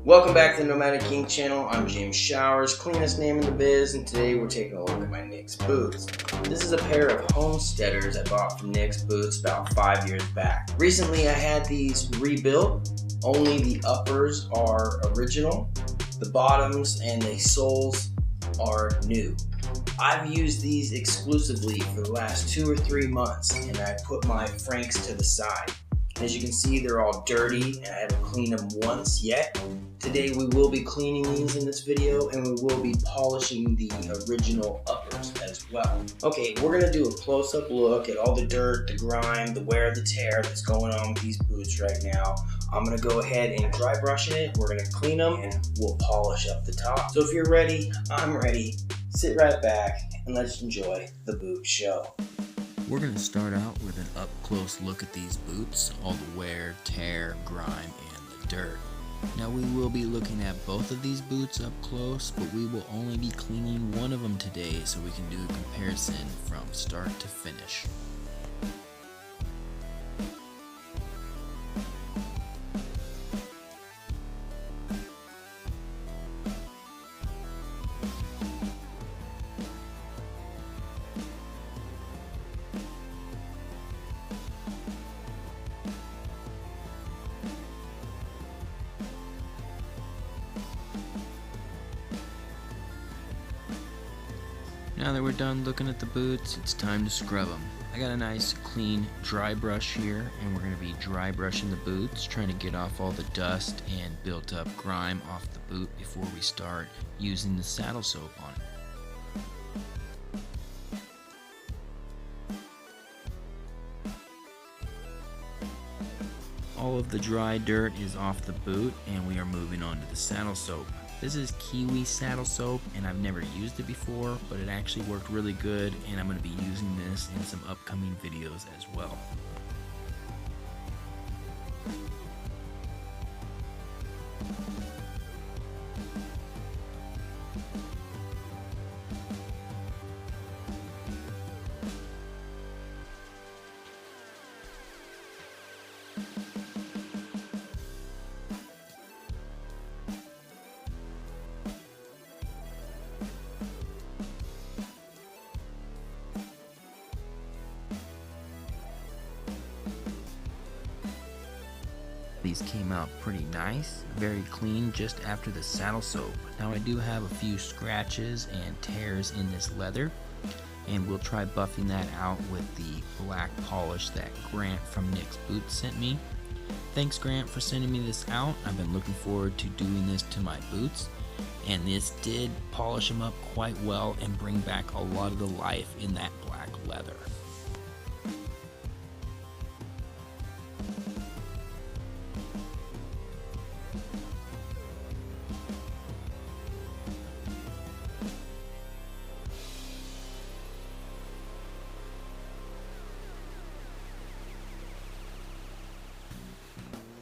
Welcome back to the Nomadic King channel. I'm James Showers, cleanest name in the biz, and today we're taking a look at my Nick's boots. This is a pair of Homesteaders I bought from Nick's Boots about 5 years back. Recently I had these rebuilt. Only the uppers are original. The bottoms and the soles are new. I've used these exclusively for the last 2 or 3 months, and I put my Franks to the side. As you can see, they're all dirty and I haven't cleaned them once yet. Today we will be cleaning these in this video, and we will be polishing the original uppers as well. Okay, we're gonna do a close-up look at all the dirt, the grime, the wear, the tear that's going on with these boots right now. I'm gonna go ahead and dry brush it. We're gonna clean them and we'll polish up the top. So if you're ready, I'm ready. Sit right back and let's enjoy the boot show. We're going to start out with an up-close look at these boots, all the wear, tear, grime, and the dirt. Now we will be looking at both of these boots up close, but we will only be cleaning one of them today so we can do a comparison from start to finish. Now that we're done looking at the boots, it's time to scrub them. I got a nice clean dry brush here, and we're going to be dry brushing the boots, trying to get off all the dust and built up grime off the boot before we start using the saddle soap on it. All of the dry dirt is off the boot, and we are moving on to the saddle soap. This is Kiwi saddle soap, and I've never used it before, but it actually worked really good, and I'm going to be using this in some upcoming videos as well. These came out pretty nice, very clean just after the saddle soap. Now I do have a few scratches and tears in this leather, and we'll try buffing that out with the black polish that Grant from Nick's Boots sent me. Thanks Grant for sending me this out. I've been looking forward to doing this to my boots, and this did polish them up quite well and bring back a lot of the life in that black leather.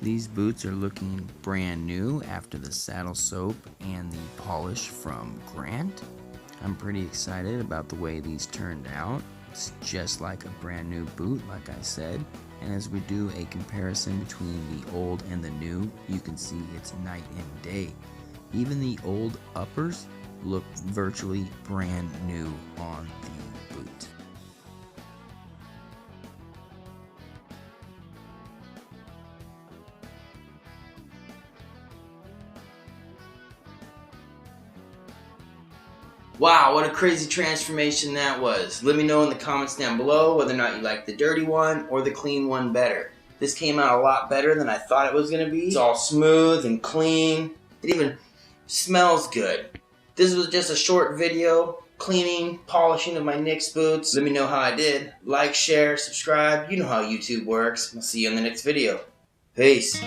These boots are looking brand new after the saddle soap and the polish from Grant. I'm pretty excited about the way these turned out. It's just like a brand new boot, like I said. And as we do a comparison between the old and the new, you can see it's night and day. Even the old uppers look virtually brand new on the boot. Wow, what a crazy transformation that was. Let me know in the comments down below whether or not you like the dirty one or the clean one better. This came out a lot better than I thought it was going to be. It's all smooth and clean. It even smells good. This was just a short video, cleaning, polishing of my Nick's boots. Let me know how I did. Like, share, subscribe. You know how YouTube works. I'll see you in the next video. Peace.